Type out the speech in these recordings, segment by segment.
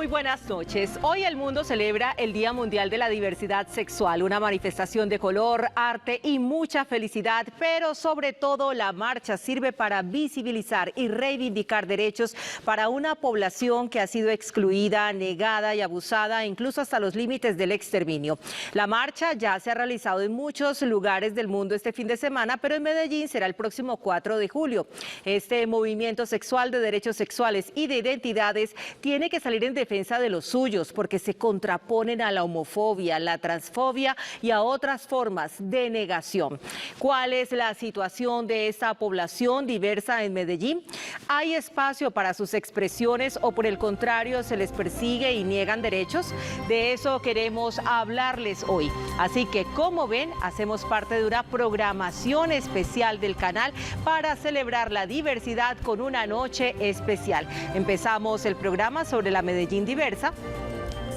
Muy buenas noches. Hoy el mundo celebra el Día Mundial de la Diversidad Sexual, una manifestación de color, arte y mucha felicidad, pero sobre todo la marcha sirve para visibilizar y reivindicar derechos para una población que ha sido excluida, negada y abusada, incluso hasta los límites del exterminio. La marcha ya se ha realizado en muchos lugares del mundo este fin de semana, pero en Medellín será el próximo 4 de julio. Este movimiento sexual de derechos sexuales y de identidades tiene que salir en defensa de los suyos porque se contraponen a la homofobia, la transfobia y a otras formas de negación. ¿Cuál es la situación de esta población diversa en Medellín? ¿Hay espacio para sus expresiones o por el contrario se les persigue y niegan derechos? De eso queremos hablarles hoy. Así que, como ven, hacemos parte de una programación especial del canal para celebrar la diversidad con una noche especial. Empezamos el programa sobre la Medellín diversa.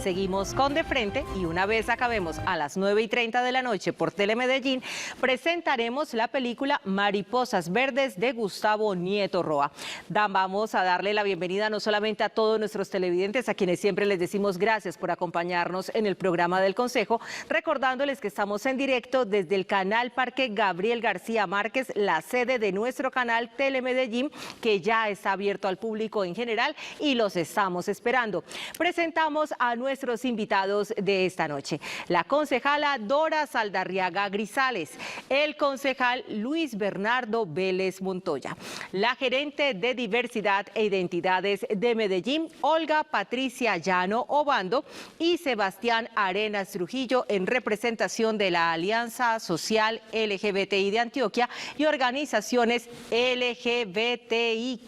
Seguimos con De Frente y una vez acabemos a las 9:30 de la noche por Telemedellín, presentaremos la película Mariposas Verdes de Gustavo Nieto Roa. Vamos a darle la bienvenida no solamente a todos nuestros televidentes, a quienes siempre les decimos gracias por acompañarnos en el programa del Consejo, recordándoles que estamos en directo desde el canal Parque Gabriel García Márquez, la sede de nuestro canal Telemedellín, que ya está abierto al público en general y los estamos esperando. Presentamos a nuestros invitados de esta noche: la concejala Dora Saldarriaga Grisales, el concejal Luis Bernardo Vélez Montoya, la gerente de Diversidad e Identidades de Medellín, Olga Patricia Llano Obando, y Sebastián Arenas Trujillo, en representación de la Alianza Social LGBTI de Antioquia y organizaciones LGBTIQ+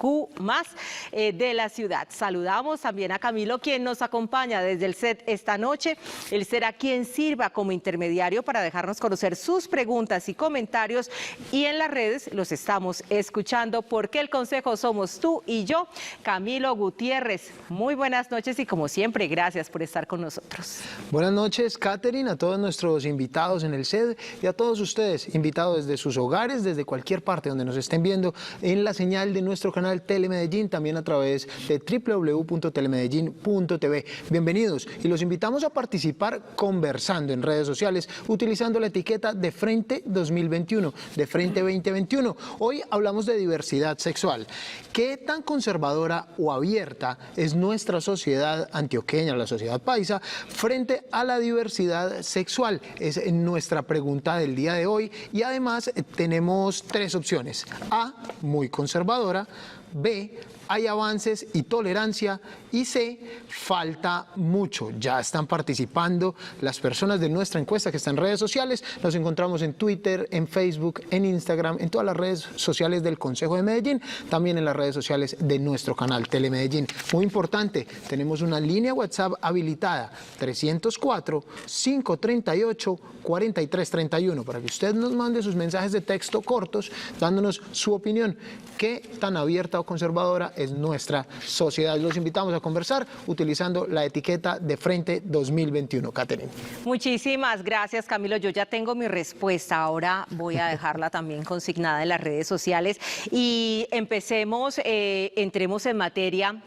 de la ciudad. Saludamos también a Camilo, quien nos acompaña desde el set esta noche. Él será quien sirva como intermediario para dejarnos conocer sus preguntas y comentarios, y en las redes los estamos escuchando porque el Consejo somos tú y yo. Camilo Gutiérrez, muy buenas noches y como siempre, gracias por estar con nosotros. Buenas noches, Catherine, a todos nuestros invitados en el set y a todos ustedes, invitados desde sus hogares, desde cualquier parte donde nos estén viendo, en la señal de nuestro canal Telemedellín, también a través de www.telemedellin.tv. Bienvenidos y los invitamos a participar conversando en redes sociales utilizando la etiqueta De Frente 2021, De Frente 2021. Hoy hablamos de diversidad sexual. ¿Qué tan conservadora o abierta es nuestra sociedad antioqueña, la sociedad paisa, frente a la diversidad sexual? Es nuestra pregunta del día de hoy y además tenemos tres opciones: A, muy conservadora; B, hay avances y tolerancia; y C, falta mucho. Ya están participando las personas de nuestra encuesta que están en redes sociales. Nos encontramos en Twitter, en Facebook, en Instagram, en todas las redes sociales del Consejo de Medellín, también en las redes sociales de nuestro canal Telemedellín. Muy importante, tenemos una línea WhatsApp habilitada, 304-538-4331, para que usted nos mande sus mensajes de texto cortos dándonos su opinión. ¿Qué tan abierta o conservadora es nuestra sociedad? Los invitamos a conversar utilizando la etiqueta De Frente 2021. Catherine. Muchísimas gracias, Camilo. Yo ya tengo mi respuesta. Ahora voy a dejarla también consignada en las redes sociales. Y empecemos, entremos en materia.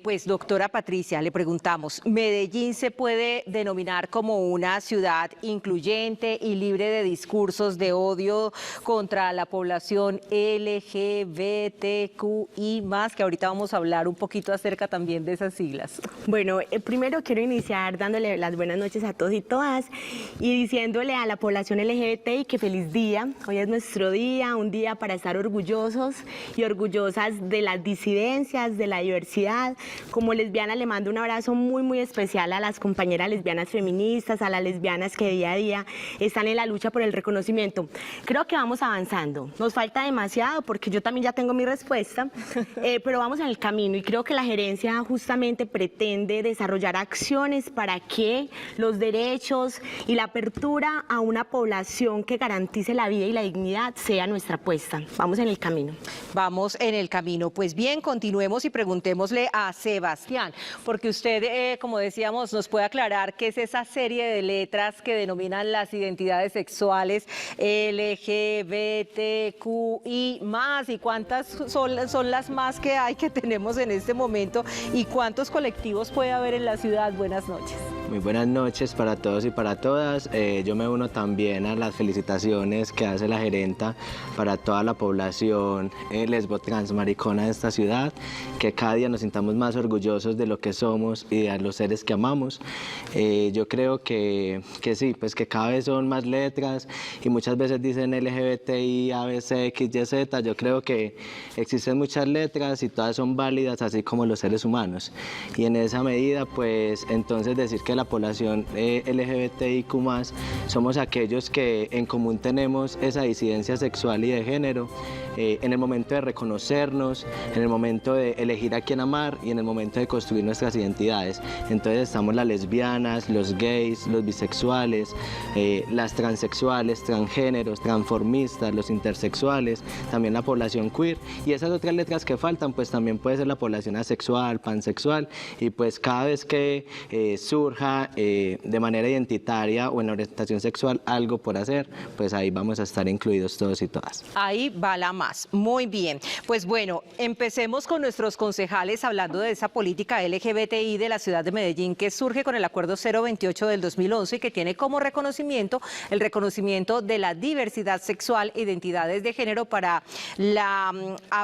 Pues, doctora Patricia, le preguntamos, ¿Medellín se puede denominar como una ciudad incluyente y libre de discursos de odio contra la población LGBTQI+, que ahorita vamos a hablar un poquito acerca también de esas siglas? Bueno, primero quiero iniciar dándole las buenas noches a todos y todas y diciéndole a la población LGBTI que feliz día. Hoy es nuestro día, un día para estar orgullosos y orgullosas de las disidencias, de la diversidad. Como lesbiana le mando un abrazo muy, muy especial a las compañeras lesbianas feministas, a las lesbianas que día a día están en la lucha por el reconocimiento. Creo que vamos avanzando. Nos falta demasiado porque yo también ya tengo mi respuesta, pero vamos en el camino y creo que la gerencia justamente pretende desarrollar acciones para que los derechos y la apertura a una población que garantice la vida y la dignidad sea nuestra apuesta. Vamos en el camino. Vamos en el camino. Pues bien, continuemos y preguntémosle a Sebastián, porque usted, como decíamos, nos puede aclarar qué es esa serie de letras que denominan las identidades sexuales LGBTQI+, y cuántas son son las más que tenemos en este momento. ¿Y cuántos colectivos puede haber en la ciudad? Buenas noches. Muy buenas noches para todos y para todas. Yo me uno también a las felicitaciones que hace la gerenta para toda la población lesbo trans maricona de esta ciudad, que cada día nos sintamos más orgullosos de lo que somos y de los seres que amamos. Yo creo que sí, pues que cada vez son más letras y muchas veces dicen LGBTI, ABC, X, Y, Z. Yo creo que existen muchas letras y todas son válidas, así como los seres humanos. Y en esa medida, pues entonces decir que la población LGBTIQ+, somos aquellos que en común tenemos esa disidencia sexual y de género, en el momento de reconocernos, en el momento de elegir a quién amar y en el momento de construir nuestras identidades. Entonces estamos las lesbianas, los gays, los bisexuales, las transexuales, transgéneros, transformistas, los intersexuales, también la población queer, y esas otras letras que faltan, pues también puede ser la población asexual, pansexual, y pues cada vez que surja de manera identitaria o en la orientación sexual algo por hacer, pues ahí vamos a estar incluidos todos y todas. Ahí va la más. Muy bien. Pues bueno, empecemos con nuestros concejales hablando de esa política LGBTI de la ciudad de Medellín que surge con el Acuerdo 028 del 2011 y que tiene como reconocimiento el reconocimiento de la diversidad sexual e identidades de género para la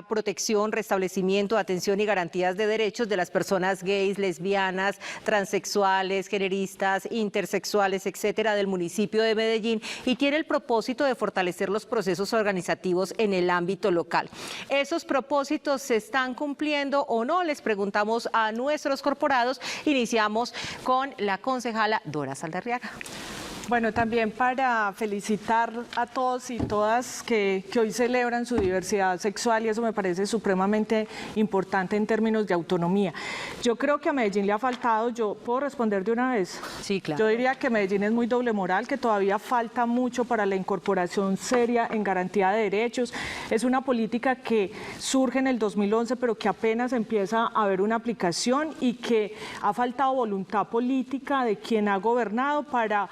protección, restablecimiento, atención y garantías de derechos de las personas gays, lesbianas, transexuales, generistas, intersexuales, etcétera, del municipio de Medellín, y tiene el propósito de fortalecer los procesos organizativos en el ámbito local. ¿Esos propósitos se están cumpliendo o no? Les preguntamos a nuestros corporados. Iniciamos con la concejala Dora Saldarriaga. Bueno, también para felicitar a todos y todas que hoy celebran su diversidad sexual, y eso me parece supremamente importante en términos de autonomía. Yo creo que a Medellín le ha faltado, yo puedo responder de una vez. Sí, claro. Yo diría que Medellín es muy doble moral, que todavía falta mucho para la incorporación seria en garantía de derechos. Es una política que surge en el 2011, pero que apenas empieza a haber una aplicación y que ha faltado voluntad política de quien ha gobernado para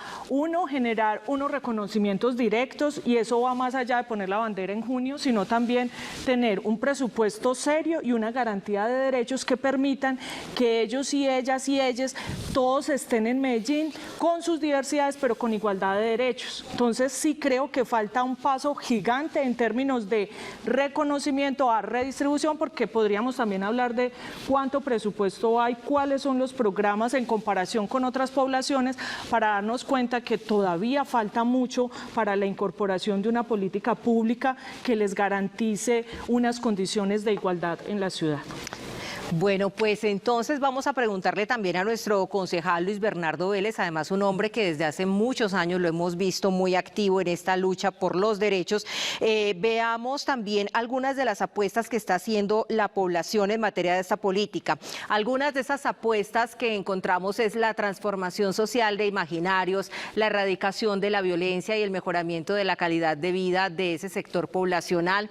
generar unos reconocimientos directos, y eso va más allá de poner la bandera en junio, sino también tener un presupuesto serio y una garantía de derechos que permitan que ellos y ellas y ellas todos estén en Medellín con sus diversidades, pero con igualdad de derechos. Entonces sí creo que falta un paso gigante en términos de reconocimiento a redistribución, porque podríamos también hablar de cuánto presupuesto hay, cuáles son los programas en comparación con otras poblaciones, para darnos cuenta que todavía falta mucho para la incorporación de una política pública que les garantice unas condiciones de igualdad en la ciudad. Bueno, pues entonces vamos a preguntarle también a nuestro concejal Luis Bernardo Vélez, además un hombre que desde hace muchos años lo hemos visto muy activo en esta lucha por los derechos. Veamos también algunas de las apuestas que está haciendo la población en materia de esta política. Algunas de esas apuestas que encontramos es la transformación social de imaginarios, la erradicación de la violencia y el mejoramiento de la calidad de vida de ese sector poblacional,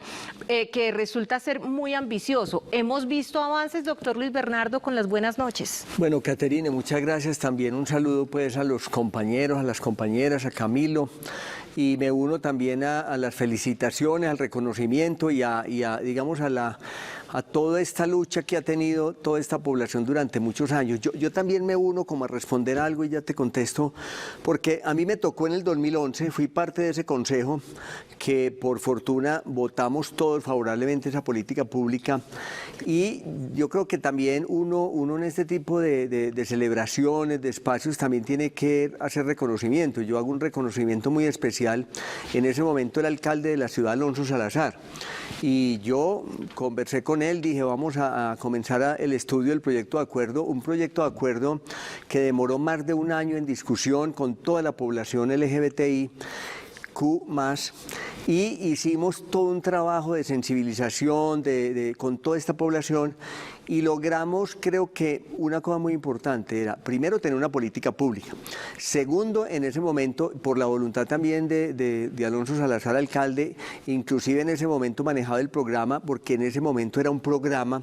que resulta ser muy ambicioso. Hemos visto avances, doctor Luis Bernardo, con las buenas noches. Bueno, Caterine, muchas gracias. También un saludo pues a los compañeros, a las compañeras, a Camilo, y me uno también a las felicitaciones, al reconocimiento y a digamos, a toda esta lucha que ha tenido toda esta población durante muchos años. Yo también me uno como a responder algo y ya te contesto, porque a mí me tocó en el 2011, fui parte de ese consejo que por fortuna votamos todos favorablemente esa política pública, y yo creo que también uno en este tipo de celebraciones, de espacios, también tiene que hacer reconocimiento. Yo hago un reconocimiento muy especial. En ese momento el alcalde de la ciudad, Alonso Salazar, y yo conversé con él, dije vamos a comenzar el estudio del proyecto de acuerdo, un proyecto de acuerdo que demoró más de un año en discusión con toda la población LGBTIQ+, y hicimos todo un trabajo de sensibilización con toda esta población, y logramos, creo que una cosa muy importante era, primero, tener una política pública. Segundo, en ese momento, por la voluntad también de Alonso Salazar, alcalde, inclusive en ese momento manejaba el programa, porque en ese momento era un programa,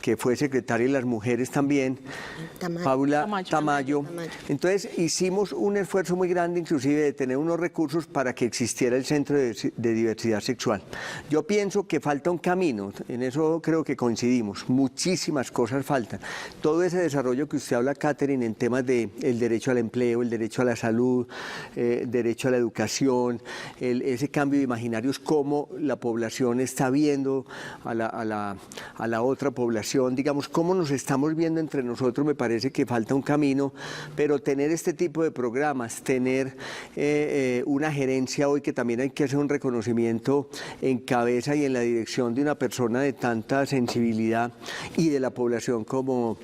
que fue secretaria de las mujeres también, Paula Tamayo. Entonces hicimos un esfuerzo muy grande, inclusive de tener unos recursos para que existiera el Centro de Diversidad Sexual. Yo pienso que falta un camino, en eso creo que coincidimos, muchísimas cosas faltan. Todo ese desarrollo que usted habla, Catherine, en temas de el derecho al empleo, el derecho a la salud, derecho a la educación, ese cambio de imaginarios, cómo la población está viendo a la otra población, digamos, cómo nos estamos viendo entre nosotros, me parece que falta un camino, pero tener este tipo de programas, tener una gerencia hoy que también hay que hacer un reconocimiento en cabeza y en la dirección de una persona de tanta sensibilidad y de la población como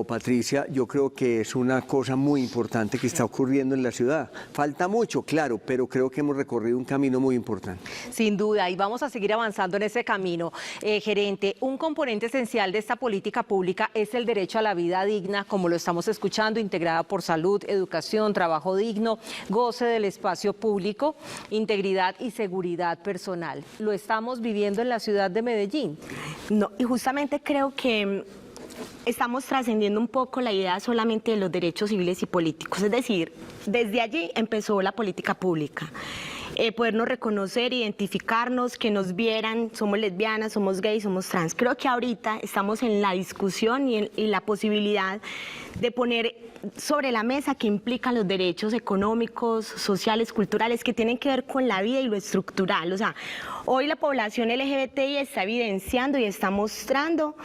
Patricia, yo creo que es una cosa muy importante que está ocurriendo en la ciudad. Falta mucho, claro, pero creo que hemos recorrido un camino muy importante. Sin duda, y vamos a seguir avanzando en ese camino. Gerente, un componente esencial de esta política pública es el derecho a la vida digna, como lo estamos escuchando, integrada por salud, educación, trabajo digno, goce del espacio público, integridad y seguridad personal. ¿Lo estamos viviendo en la ciudad de Medellín? No, y justamente creo que estamos trascendiendo un poco la idea solamente de los derechos civiles y políticos, es decir, desde allí empezó la política pública. Podernos reconocer, identificarnos, que nos vieran, somos lesbianas, somos gays, somos trans. Creo que ahorita estamos en la discusión y la posibilidad de poner sobre la mesa que implican los derechos económicos, sociales, culturales, que tienen que ver con la vida y lo estructural. O sea, hoy la población LGBTI está evidenciando y está mostrando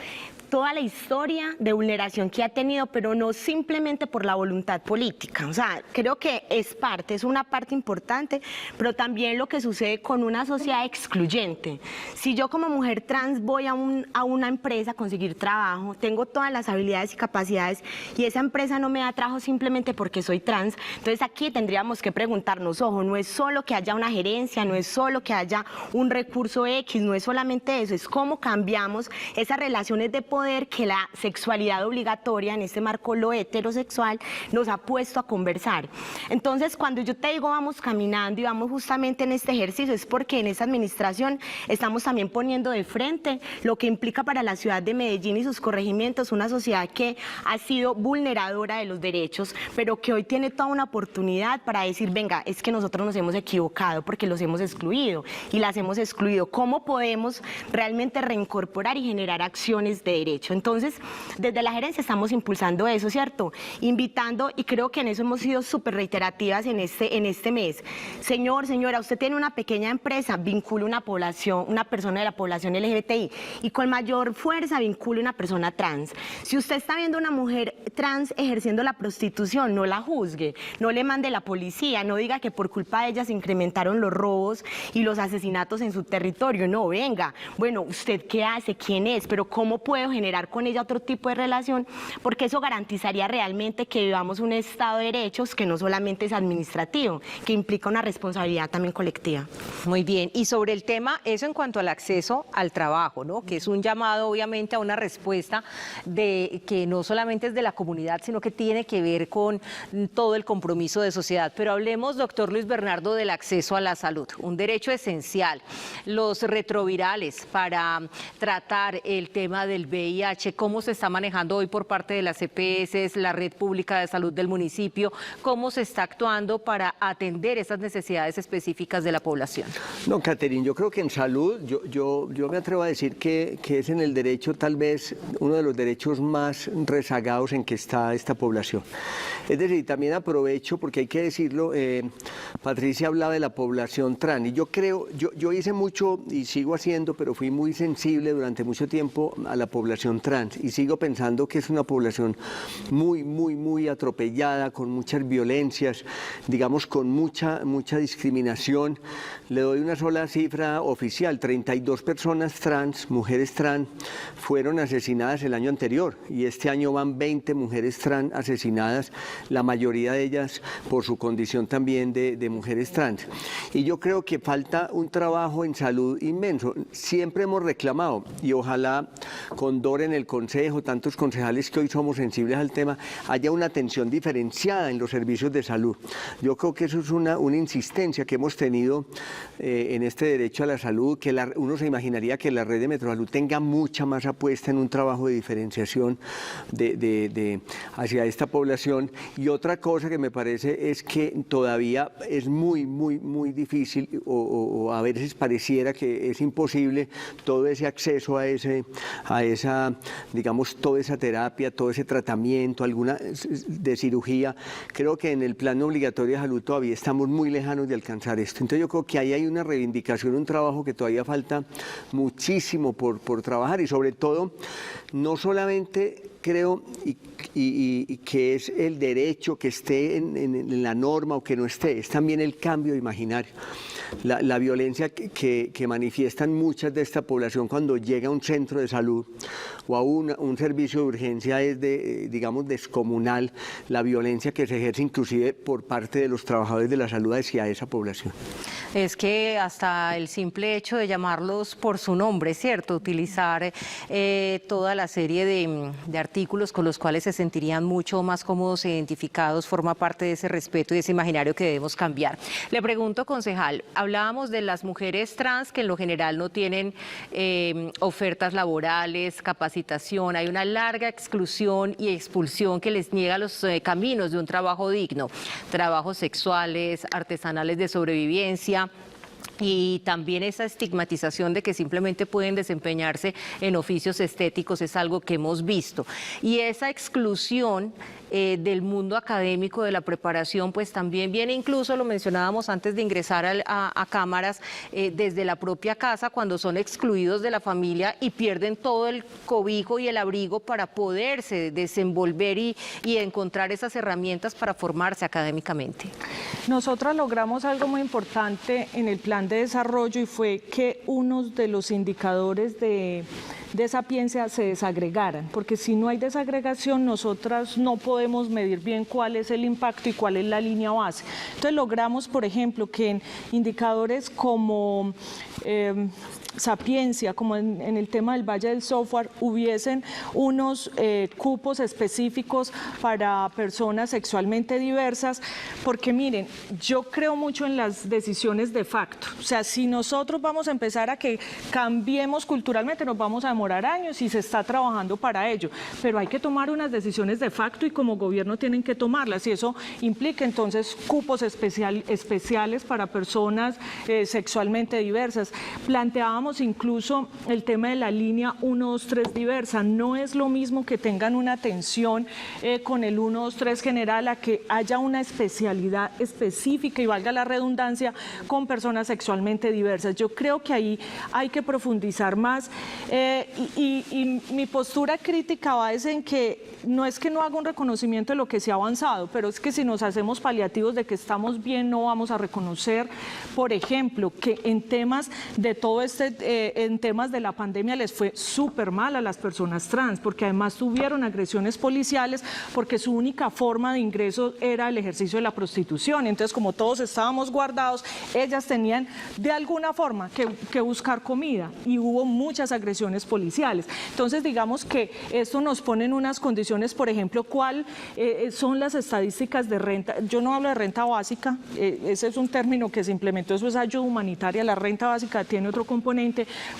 toda la historia de vulneración que ha tenido, pero no simplemente por la voluntad política. O sea, creo que es una parte importante, pero también lo que sucede con una sociedad excluyente. Si yo como mujer trans voy a una empresa a conseguir trabajo, tengo todas las habilidades y capacidades y esa empresa no me da trabajo simplemente porque soy trans, entonces aquí tendríamos que preguntarnos, ojo, no es solo que haya una gerencia, no es solo que haya un recurso X, no es solamente eso, es cómo cambiamos esas relaciones de poder que la sexualidad obligatoria, en este marco lo heterosexual, nos ha puesto a conversar. Entonces, cuando yo te digo vamos caminando y vamos justamente en este ejercicio, es porque en esta administración estamos también poniendo de frente lo que implica para la ciudad de Medellín y sus corregimientos, una sociedad que ha sido vulneradora de los derechos, pero que hoy tiene toda una oportunidad para decir, venga, es que nosotros nos hemos equivocado porque los hemos excluido y las hemos excluido. ¿Cómo podemos realmente reincorporar y generar acciones de derecho? Entonces, desde la gerencia estamos impulsando eso, ¿cierto? Invitando, y creo que en eso hemos sido súper reiterativas en este mes. Señor, señora, usted tiene una pequeña empresa, vincule una persona de la población LGBTI, y con mayor fuerza vincule una persona trans. Si usted está viendo una mujer trans ejerciendo la prostitución, no la juzgue, no le mande la policía, no diga que por culpa de ella se incrementaron los robos y los asesinatos en su territorio. No, venga, bueno, ¿usted qué hace? ¿Quién es? Pero ¿cómo puedo generar con ella otro tipo de relación? Porque eso garantizaría realmente que vivamos un Estado de derechos que no solamente es administrativo, que implica una responsabilidad también colectiva. Muy bien, y sobre el tema, eso en cuanto al acceso al trabajo, ¿no? Que es un llamado obviamente a una respuesta de que no solamente es de la comunidad, sino que tiene que ver con todo el compromiso de sociedad. Pero hablemos, doctor Luis Bernardo, del acceso a la salud, un derecho esencial. Los retrovirales para tratar el tema del VIH, ¿cómo se está manejando hoy por parte de las EPS, la Red Pública de Salud del municipio? ¿Cómo se está actuando para atender esas necesidades específicas de la población? No, Catherine, yo creo que en salud, yo me atrevo a decir que es en el derecho tal vez uno de los derechos más rezagados en que está esta población. Es decir, también aprovecho, porque hay que decirlo, Patricia hablaba de la población trans, y yo creo, yo hice mucho y sigo haciendo, pero fui muy sensible durante mucho tiempo a la población trans, y sigo pensando que es una población muy atropellada, con muchas violencias, digamos, con mucha discriminación. Le doy una sola cifra oficial: 32 personas trans, mujeres trans, fueron asesinadas el año anterior, y este año van 20 mujeres trans asesinadas, la mayoría de ellas por su condición también de mujeres trans. Y yo creo que falta un trabajo en salud inmenso. Siempre hemos reclamado, y ojalá con Dora en el Consejo, tantos concejales que hoy somos sensibles al tema, haya una atención diferenciada en los servicios de salud. Yo creo que eso es una insistencia que hemos tenido en este derecho a la salud, que uno se imaginaría que la red de Metrosalud tenga mucha más apuesta en un trabajo de diferenciación hacia esta población. Y otra cosa que me parece es que todavía es muy difícil o a veces pareciera que es imposible todo ese acceso a esa, digamos, toda esa terapia, todo ese tratamiento, alguna de cirugía. Creo que en el plan obligatorio de salud todavía estamos muy lejanos de alcanzar esto. Entonces yo creo que ahí hay una reivindicación, un trabajo que todavía falta muchísimo por trabajar, y sobre todo, no solamente creo y que es el derecho que esté en la norma o que no esté, es también el cambio imaginario. La violencia que manifiestan muchas de esta población cuando llega a un centro de salud o a un servicio de urgencia es digamos, descomunal, la violencia que se ejerce inclusive por parte de los trabajadores de la salud hacia esa población. Es que hasta el simple hecho de llamarlos por su nombre, ¿cierto? Utilizar toda la serie de artículos con los cuales se sentirían mucho más cómodos e identificados forma parte de ese respeto y de ese imaginario que debemos cambiar. Le pregunto, concejal, hablábamos de las mujeres trans que en lo general no tienen ofertas laborales, capacitación, hay una larga exclusión y expulsión que les niega los caminos de un trabajo digno, trabajos sexuales, artesanales de sobrevivencia, y también esa estigmatización de que simplemente pueden desempeñarse en oficios estéticos es algo que hemos visto. Y esa exclusión del mundo académico, de la preparación, pues también viene, incluso lo mencionábamos antes de ingresar a cámaras, desde la propia casa, cuando son excluidos de la familia y pierden todo el cobijo y el abrigo para poderse desenvolver y encontrar esas herramientas para formarse académicamente. Nosotras logramos algo muy importante en el plan de desarrollo, y fue que uno de los indicadores de sapiencia se desagregaran, porque si no hay desagregación, nosotras no podemos medir bien cuál es el impacto y cuál es la línea base. Entonces logramos, por ejemplo, que en indicadores como sapiencia, como en el tema del Valle del Software, hubiesen unos cupos específicos para personas sexualmente diversas, porque miren, yo creo mucho en las decisiones de facto. O sea, si nosotros vamos a empezar a que cambiemos culturalmente, nos vamos a demorar años y se está trabajando para ello, pero hay que tomar unas decisiones de facto y como gobierno tienen que tomarlas, y eso implica entonces cupos especiales para personas sexualmente diversas. Planteábamos incluso el tema de la línea 123 diversa. No es lo mismo que tengan una atención con el 123 general a que haya una especialidad específica, y valga la redundancia, con personas sexualmente diversas. Yo creo que ahí hay que profundizar más, y mi postura crítica va en que no es que no haga un reconocimiento de lo que se ha avanzado, pero es que si nos hacemos paliativos de que estamos bien, no vamos a reconocer, por ejemplo, que en temas de todo en temas de la pandemia les fue súper mal a las personas trans, porque además tuvieron agresiones policiales, porque su única forma de ingreso era el ejercicio de la prostitución. Entonces, como todos estábamos guardados, ellas tenían de alguna forma que buscar comida, y hubo muchas agresiones policiales. Entonces, digamos que esto nos pone en unas condiciones, por ejemplo, ¿cuál son las estadísticas de renta? Yo no hablo de renta básica, ese es un término que se implementó, eso es ayuda humanitaria. La renta básica tiene otro componente.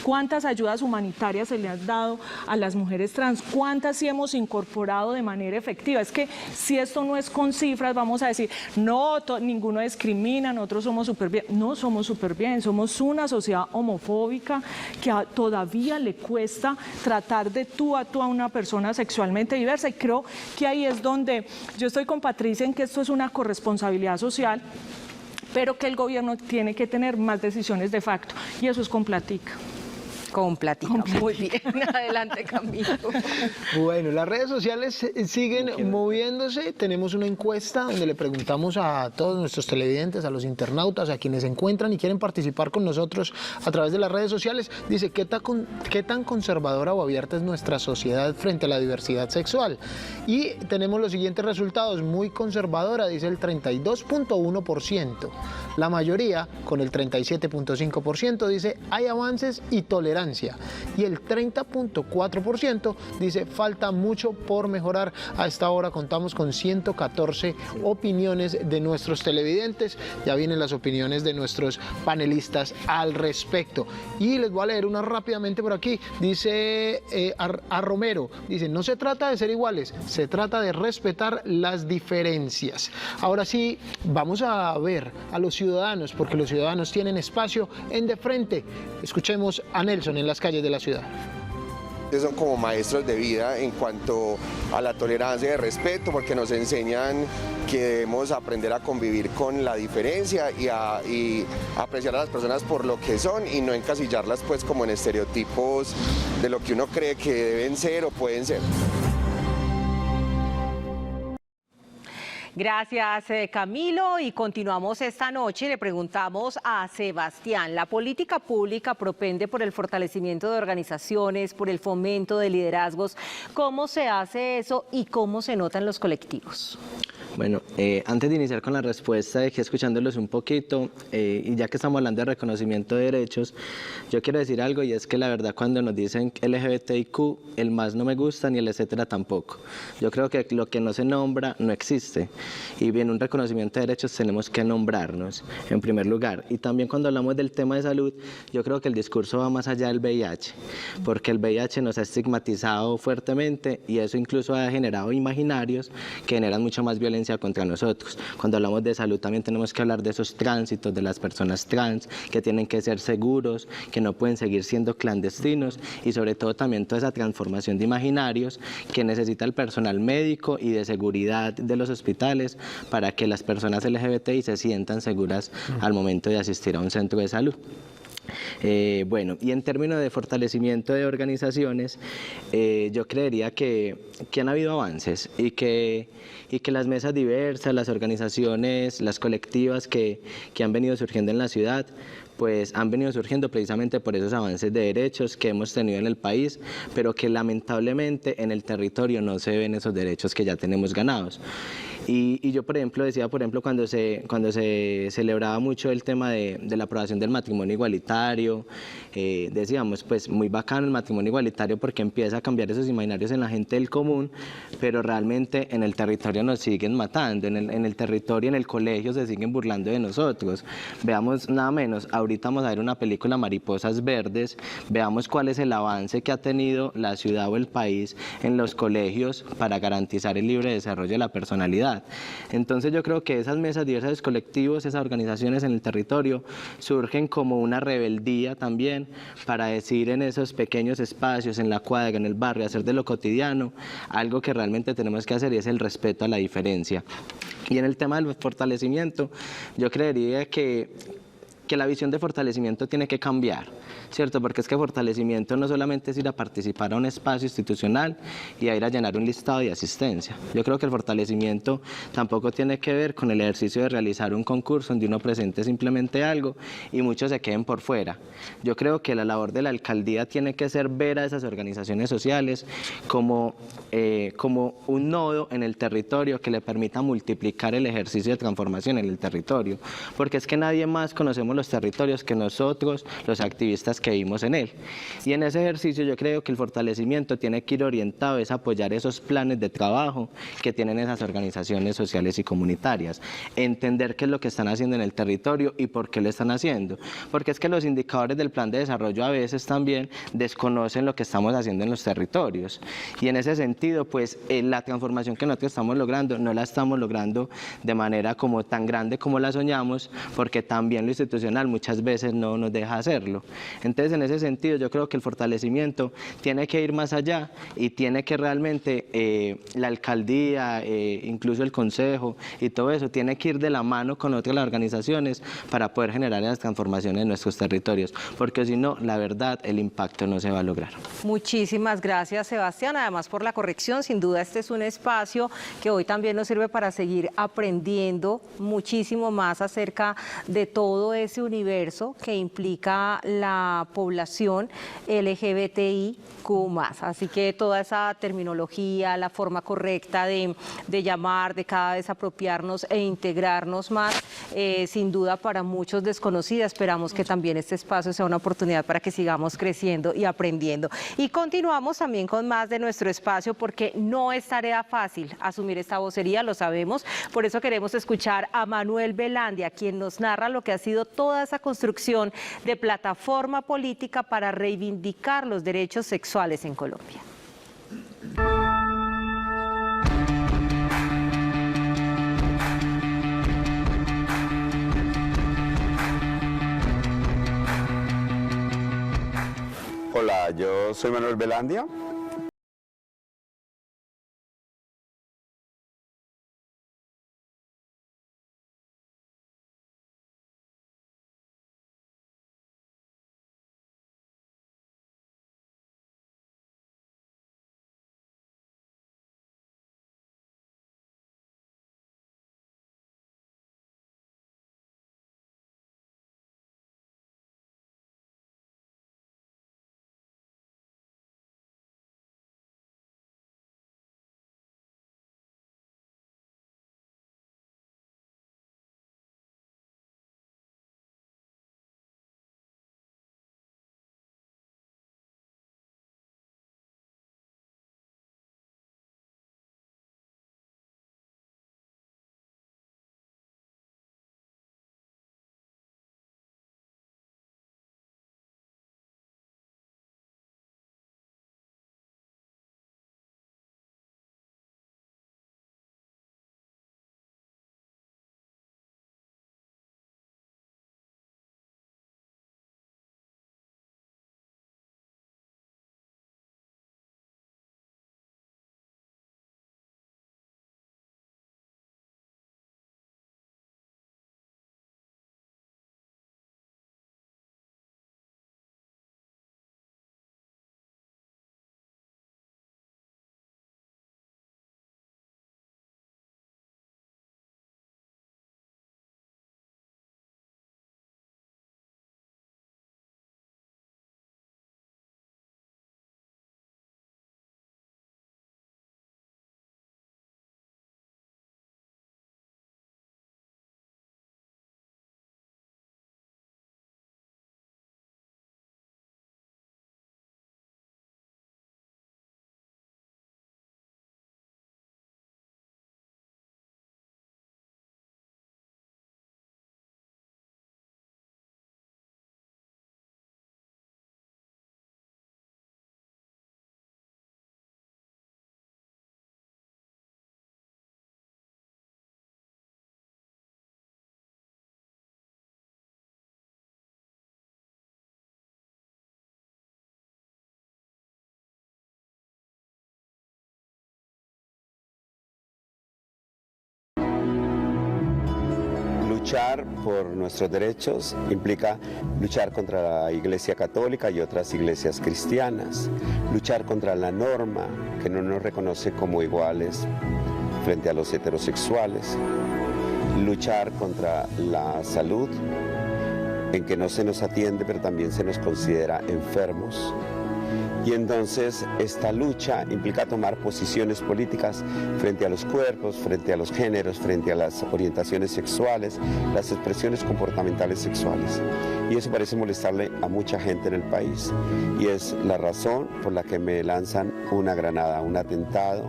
¿Cuántas ayudas humanitarias se le han dado a las mujeres trans? ¿Cuántas sí hemos incorporado de manera efectiva? Es que si esto no es con cifras, vamos a decir, no, ninguno discrimina, nosotros somos súper bien. No somos súper bien, somos una sociedad homofóbica que todavía le cuesta tratar de tú a tú a una persona sexualmente diversa, y creo que ahí es donde yo estoy con Patricia en que esto es una corresponsabilidad social, pero que el gobierno tiene que tener más decisiones de facto, y eso es con platica. Con plática. Muy bien. Adelante, Camilo. Bueno, las redes sociales siguen moviéndose. Tenemos una encuesta donde le preguntamos a todos nuestros televidentes, a los internautas, a quienes se encuentran y quieren participar con nosotros a través de las redes sociales. Dice, ¿qué tan conservadora o abierta es nuestra sociedad frente a la diversidad sexual? Y tenemos los siguientes resultados. Muy conservadora, dice el 32.1%. La mayoría, con el 37.5%, dice, hay avances y tolerancia tolerancia. Y el 30.4% dice falta mucho por mejorar. A esta hora contamos con 114 opiniones de nuestros televidentes. Ya vienen las opiniones de nuestros panelistas al respecto. Y les voy a leer una rápidamente por aquí. Dice a Romero, dice, no se trata de ser iguales, se trata de respetar las diferencias. Ahora sí, vamos a ver a los ciudadanos, porque los ciudadanos tienen espacio en De Frente. Escuchemos a Nelson en las calles de la ciudad. Son como maestros de vida en cuanto a la tolerancia y el respeto, porque nos enseñan que debemos aprender a convivir con la diferencia y apreciar a las personas por lo que son y no encasillarlas pues como en estereotipos de lo que uno cree que deben ser o pueden ser. Gracias, Camilo. Y continuamos esta noche y le preguntamos a Sebastián. La política pública propende por el fortalecimiento de organizaciones, por el fomento de liderazgos. ¿Cómo se hace eso y cómo se nota en los colectivos? Bueno, antes de iniciar con la respuesta, dejé escuchándolos un poquito, y ya que estamos hablando de reconocimiento de derechos, yo quiero decir algo, y es que la verdad cuando nos dicen LGBTIQ, el más no me gusta ni el etcétera tampoco. Yo creo que lo que no se nombra no existe, y bien, un reconocimiento de derechos tenemos que nombrarnos en primer lugar. Y también cuando hablamos del tema de salud, yo creo que el discurso va más allá del VIH, porque el VIH nos ha estigmatizado fuertemente y eso incluso ha generado imaginarios que generan mucha más violencia contra nosotros. Cuando hablamos de salud también tenemos que hablar de esos tránsitos de las personas trans, que tienen que ser seguros, que no pueden seguir siendo clandestinos, y sobre todo también toda esa transformación de imaginarios que necesita el personal médico y de seguridad de los hospitales para que las personas LGBTI se sientan seguras al momento de asistir a un centro de salud. Bueno, y en términos de fortalecimiento de organizaciones, yo creería que han habido avances y que las mesas diversas, las organizaciones, las colectivas que han venido surgiendo en la ciudad, pues han venido surgiendo precisamente por esos avances de derechos que hemos tenido en el país, pero que lamentablemente en el territorio no se ven esos derechos que ya tenemos ganados. Y yo, por ejemplo, decía, cuando se celebraba mucho el tema de la aprobación del matrimonio igualitario, decíamos, pues muy bacano el matrimonio igualitario porque empieza a cambiar esos imaginarios en la gente del común, pero realmente en el territorio nos siguen matando, en el territorio, en el colegio se siguen burlando de nosotros. Veamos nada menos, ahorita vamos a ver una película Mariposas Verdes, veamos cuál es el avance que ha tenido la ciudad o el país en los colegios para garantizar el libre desarrollo de la personalidad. Entonces yo creo que esas mesas diversas colectivos, esas organizaciones en el territorio surgen como una rebeldía también para decir en esos pequeños espacios, en la cuadra, en el barrio, hacer de lo cotidiano algo que realmente tenemos que hacer, y es el respeto a la diferencia. Y en el tema del fortalecimiento, yo creería que la visión de fortalecimiento tiene que cambiar, ¿cierto? Porque es que fortalecimiento no solamente es ir a participar a un espacio institucional y a ir a llenar un listado de asistencia. Yo creo que el fortalecimiento tampoco tiene que ver con el ejercicio de realizar un concurso donde uno presente simplemente algo y muchos se queden por fuera. Yo creo que la labor de la alcaldía tiene que ser ver a esas organizaciones sociales como un nodo en el territorio que le permita multiplicar el ejercicio de transformación en el territorio, porque es que nadie más conocemos los territorios que nosotros, los activistas que vivimos en él. Y en ese ejercicio yo creo que el fortalecimiento tiene que ir orientado a apoyar esos planes de trabajo que tienen esas organizaciones sociales y comunitarias, entender qué es lo que están haciendo en el territorio y por qué lo están haciendo, porque es que los indicadores del plan de desarrollo a veces también desconocen lo que estamos haciendo en los territorios, y en ese sentido pues la transformación que nosotros estamos logrando no la estamos logrando de manera como tan grande como la soñamos, porque también lo institucional muchas veces no nos deja hacerlo. Entonces en ese sentido yo creo que el fortalecimiento tiene que ir más allá y tiene que realmente la alcaldía, incluso el consejo y todo eso tiene que ir de la mano con otras organizaciones para poder generar esas transformaciones en nuestros territorios, porque si no, la verdad, el impacto no se va a lograr. Muchísimas gracias, Sebastián, además por la corrección. Sin duda este es un espacio que hoy también nos sirve para seguir aprendiendo muchísimo más acerca de todo ese ese universo que implica la población LGBTIQ+. Así que toda esa terminología, la forma correcta de llamar, de cada vez apropiarnos e integrarnos más, sin duda para muchos desconocida. Esperamos que también este espacio sea una oportunidad para que sigamos creciendo y aprendiendo. Y continuamos también con más de nuestro espacio, porque no es tarea fácil asumir esta vocería, lo sabemos. Por eso queremos escuchar a Manuel Velandia, quien nos narra lo que ha sido toda esa construcción de plataforma política para reivindicar los derechos sexuales en Colombia. Hola, yo soy Manuel Velandia. Luchar por nuestros derechos implica luchar contra la Iglesia Católica y otras iglesias cristianas, luchar contra la norma que no nos reconoce como iguales frente a los heterosexuales, luchar contra la salud, en que no se nos atiende pero también se nos considera enfermos. Y entonces esta lucha implica tomar posiciones políticas frente a los cuerpos, frente a los géneros, frente a las orientaciones sexuales, las expresiones comportamentales sexuales. Y eso parece molestarle a mucha gente en el país. Y es la razón por la que me lanzan una granada, un atentado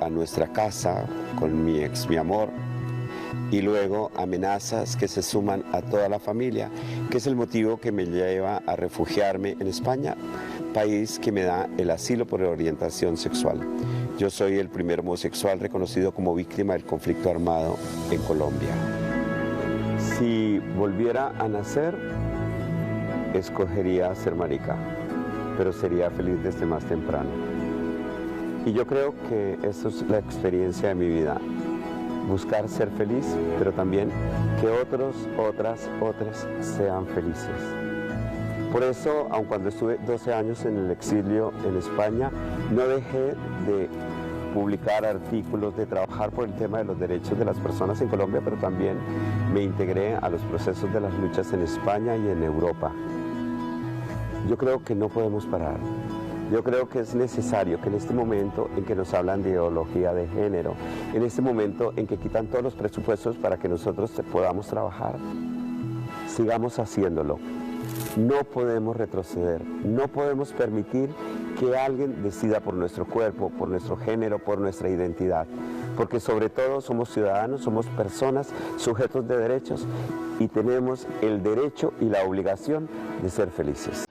a nuestra casa con mi amor. Y luego amenazas que se suman a toda la familia, que es el motivo que me lleva a refugiarme en España, país que me da el asilo por orientación sexual. Yo soy el primer homosexual reconocido como víctima del conflicto armado en Colombia. Si volviera a nacer, escogería ser marica, pero sería feliz desde más temprano. Y yo creo que eso es la experiencia de mi vida. Buscar ser feliz, pero también que otros sean felices. Por eso, aun cuando estuve 12 años en el exilio en España, no dejé de publicar artículos, de trabajar por el tema de los derechos de las personas en Colombia, pero también me integré a los procesos de las luchas en España y en Europa. Yo creo que no podemos parar. Yo creo que es necesario que en este momento en que nos hablan de ideología de género, en este momento en que quitan todos los presupuestos para que nosotros podamos trabajar, sigamos haciéndolo. No podemos retroceder, no podemos permitir que alguien decida por nuestro cuerpo, por nuestro género, por nuestra identidad, porque sobre todo somos ciudadanos, somos personas sujetos de derechos y tenemos el derecho y la obligación de ser felices.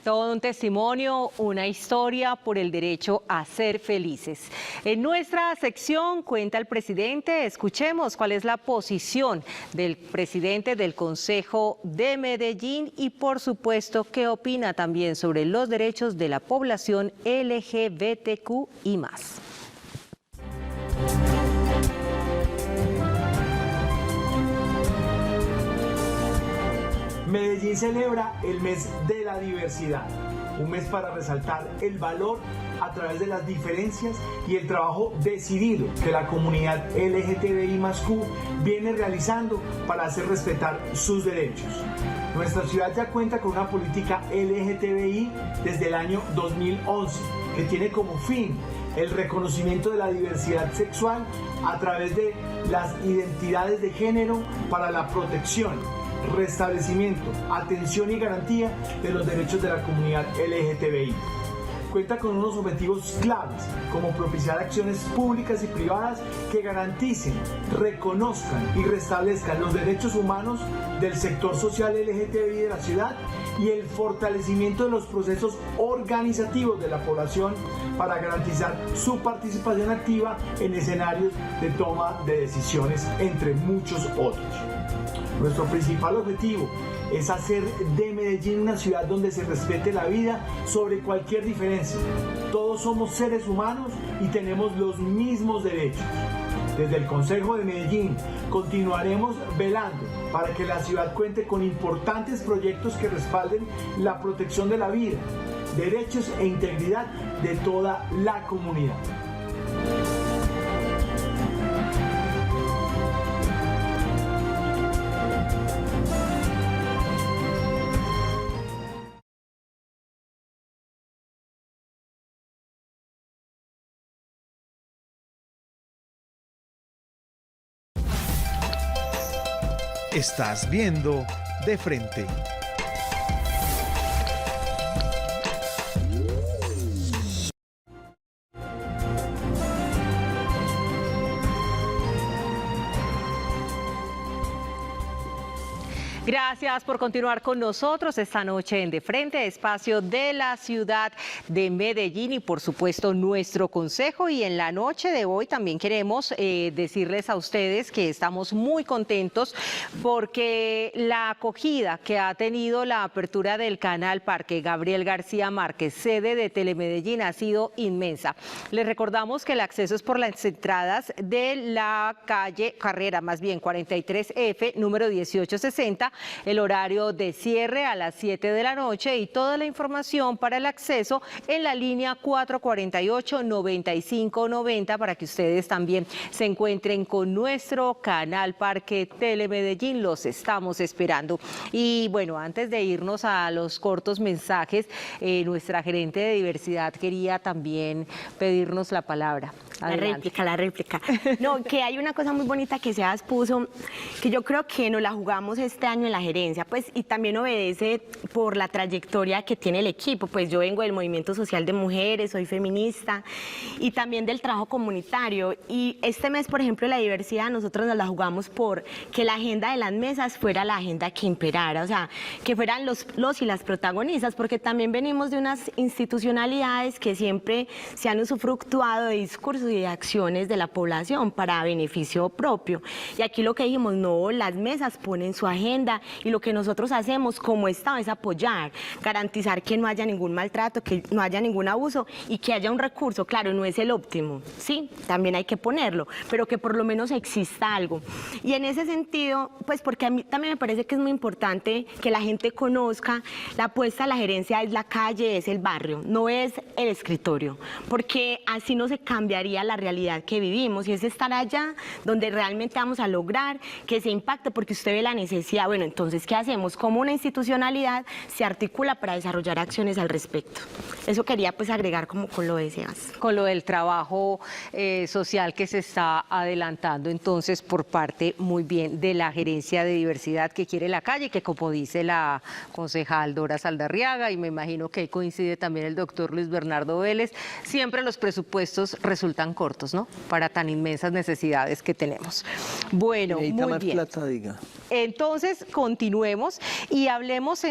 Todo un testimonio, una historia por el derecho a ser felices. En nuestra sección Cuenta el Presidente, escuchemos cuál es la posición del presidente del Consejo de Medellín y por supuesto qué opina también sobre los derechos de la población LGBTQ y más. Medellín celebra el mes de la diversidad, un mes para resaltar el valor a través de las diferencias y el trabajo decidido que la comunidad LGTBI+Q viene realizando para hacer respetar sus derechos. Nuestra ciudad ya cuenta con una política LGTBI desde el año 2011, que tiene como fin el reconocimiento de la diversidad sexual a través de las identidades de género para la protección, restablecimiento, atención y garantía de los derechos de la comunidad LGTBI. Cuenta con unos objetivos claves, como propiciar acciones públicas y privadas que garanticen, reconozcan y restablezcan los derechos humanos del sector social LGTBI de la ciudad y el fortalecimiento de los procesos organizativos de la población para garantizar su participación activa en escenarios de toma de decisiones, entre muchos otros. Nuestro principal objetivo es hacer de Medellín una ciudad donde se respete la vida sobre cualquier diferencia. Todos somos seres humanos y tenemos los mismos derechos. Desde el Consejo de Medellín continuaremos velando para que la ciudad cuente con importantes proyectos que respalden la protección de la vida, derechos e integridad de toda la comunidad. Estás viendo De Frente. Gracias por continuar con nosotros esta noche en De Frente, espacio de la ciudad de Medellín y por supuesto nuestro consejo. Y en la noche de hoy también queremos decirles a ustedes que estamos muy contentos porque la acogida que ha tenido la apertura del canal Parque Gabriel García Márquez, sede de Telemedellín, ha sido inmensa. Les recordamos que el acceso es por las entradas de la calle Carrera, más bien 43F, número 1860, el horario de cierre a las 7 de la noche y toda la información para el acceso en la línea 448-9590 para que ustedes también se encuentren con nuestro canal Parque Telemedellín. Los estamos esperando. Y bueno, antes de irnos a los cortos mensajes, nuestra gerente de diversidad quería también pedirnos la palabra. Adelante. La réplica. No, que hay una cosa muy bonita que Sebas puso, que yo creo que nos la jugamos este año años en la gerencia, pues, y también obedece por la trayectoria que tiene el equipo. Pues yo vengo del movimiento social de mujeres, soy feminista, y también del trabajo comunitario. Y este mes, por ejemplo, la diversidad, nosotros nos la jugamos por que la agenda de las mesas fuera la agenda que imperara, o sea, que fueran los y las protagonistas, porque también venimos de unas institucionalidades que siempre se han usufructuado de discursos y de acciones de la población para beneficio propio. Y aquí lo que dijimos, no, las mesas ponen su agenda y lo que nosotros hacemos como Estado es apoyar, garantizar que no haya ningún maltrato, que no haya ningún abuso y que haya un recurso. Claro, no es el óptimo, sí, también hay que ponerlo, pero que por lo menos exista algo. Y en ese sentido, pues porque a mí también me parece que es muy importante que la gente conozca, la apuesta a la gerencia es la calle, es el barrio, no es el escritorio, porque así no se cambiaría la realidad que vivimos y es estar allá donde realmente vamos a lograr que se impacte, porque usted ve la necesidad. Bueno, entonces, ¿qué hacemos? ¿Cómo una institucionalidad se articula para desarrollar acciones al respecto? Eso quería pues agregar como con lo de Sebas. Con lo del trabajo social que se está adelantando, entonces, por parte, muy bien, de la Gerencia de Diversidad que quiere la calle, que como dice la concejal Dora Saldarriaga, y me imagino que ahí coincide también el doctor Luis Bernardo Vélez, siempre los presupuestos resultan cortos, ¿no? Para tan inmensas necesidades que tenemos. Bueno, muy bien. Plata, diga. Entonces, continuemos y hablemos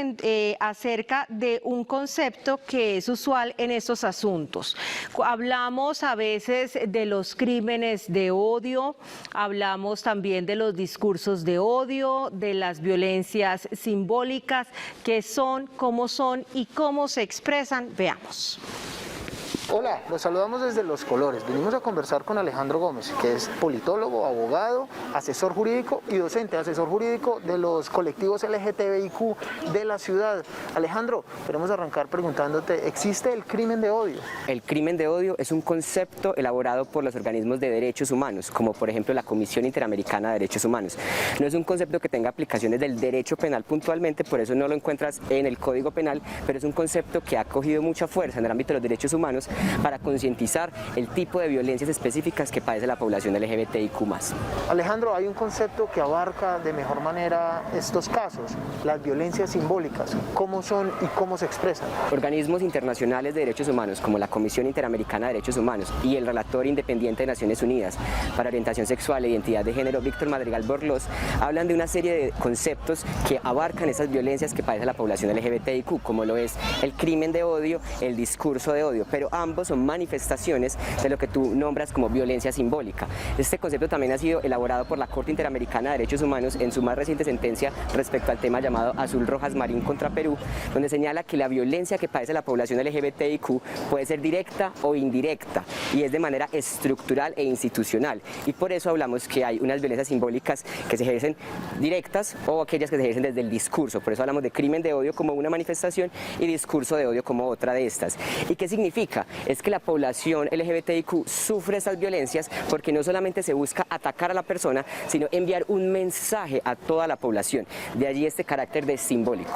acerca de un concepto que es usual en estos asuntos. Hablamos a veces de los crímenes de odio, hablamos también de los discursos de odio, de las violencias simbólicas, qué son, cómo son y cómo se expresan. Veamos. Hola, los saludamos desde Los Colores. Venimos a conversar con Alejandro Gómez, que es politólogo, abogado, asesor jurídico y docente, asesor jurídico de los colectivos LGTBIQ de la ciudad. Alejandro, queremos arrancar preguntándote, ¿existe el crimen de odio? El crimen de odio es un concepto elaborado por los organismos de derechos humanos, como por ejemplo la Comisión Interamericana de Derechos Humanos. No es un concepto que tenga aplicaciones del derecho penal puntualmente, por eso no lo encuentras en el Código Penal, pero es un concepto que ha cogido mucha fuerza en el ámbito de los derechos humanos para concientizar el tipo de violencias específicas que padece la población LGBTIQ+. Alejandro, hay un concepto que abarca de mejor manera estos casos, las violencias simbólicas, cómo son y cómo se expresan. Organismos internacionales de derechos humanos como la Comisión Interamericana de Derechos Humanos y el Relator Independiente de Naciones Unidas para Orientación Sexual e Identidad de Género, Víctor Madrigal Borlós, hablan de una serie de conceptos que abarcan esas violencias que padece la población LGBTIQ, como lo es el crimen de odio, el discurso de odio, pero ambos son manifestaciones de lo que tú nombras como violencia simbólica. Este concepto también ha sido elaborado por la Corte Interamericana de Derechos Humanos en su más reciente sentencia respecto al tema llamado Azul Rojas Marín contra Perú, donde señala que la violencia que padece la población LGBTIQ puede ser directa o indirecta y es de manera estructural e institucional, y por eso hablamos que hay unas violencias simbólicas que se ejercen directas o aquellas que se ejercen desde el discurso. Por eso hablamos de crimen de odio como una manifestación y discurso de odio como otra de estas. ¿Y qué significa? Es que la población LGBTIQ sufre estas violencias porque no solamente se busca atacar a la persona, sino enviar un mensaje a toda la población. De allí este carácter de simbólico.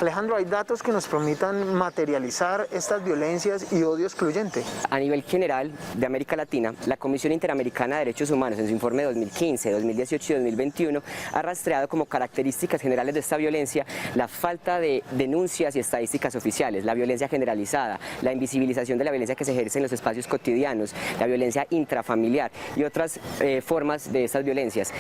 Alejandro, ¿hay datos que nos permitan materializar estas violencias y odio excluyente? A nivel general de América Latina, la Comisión Interamericana de Derechos Humanos en su informe de 2015, 2018 y 2021 ha rastreado como características generales de esta violencia la falta de denuncias y estadísticas oficiales, la violencia generalizada, la invisibilización de la violencia que se ejerce en los espacios cotidianos, la violencia intrafamiliar y otras formas de estas violencias,